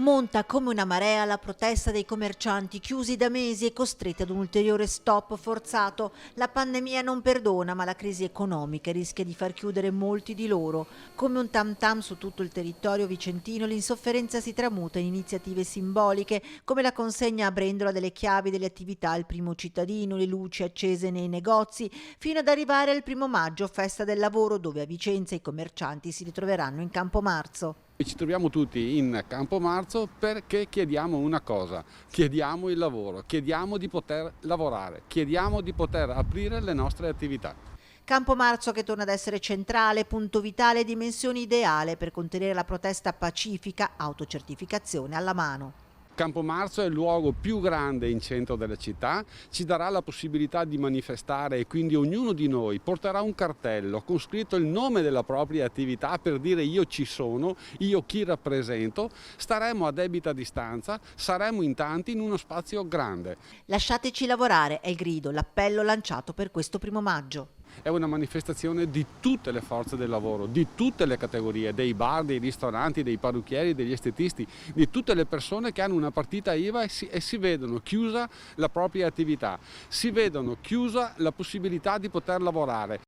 Monta come una marea la protesta dei commercianti chiusi da mesi e costretti ad un ulteriore stop forzato. La pandemia non perdona, ma la crisi economica rischia di far chiudere molti di loro. Come un tam tam su tutto il territorio vicentino, l'insofferenza si tramuta in iniziative simboliche, come la consegna a Brendola delle chiavi delle attività al primo cittadino, le luci accese nei negozi, fino ad arrivare al 1° maggio, festa del lavoro, dove a Vicenza i commercianti si ritroveranno in Campo Marzo. Ci troviamo tutti in Campo Marzo perché chiediamo una cosa, chiediamo il lavoro, chiediamo di poter lavorare, chiediamo di poter aprire le nostre attività. Campo Marzo che torna ad essere centrale, punto vitale e dimensione ideale per contenere la protesta pacifica, autocertificazione alla mano. Campo Marzo è il luogo più grande in centro della città, ci darà la possibilità di manifestare e quindi ognuno di noi porterà un cartello con scritto il nome della propria attività per dire io ci sono, io chi rappresento, staremo a debita distanza, saremo in tanti in uno spazio grande. Lasciateci lavorare è il grido, l'appello lanciato per questo 1° maggio. È una manifestazione di tutte le forze del lavoro, di tutte le categorie, dei bar, dei ristoranti, dei parrucchieri, degli estetisti, di tutte le persone che hanno una partita IVA e si vedono chiusa la propria attività, si vedono chiusa la possibilità di poter lavorare.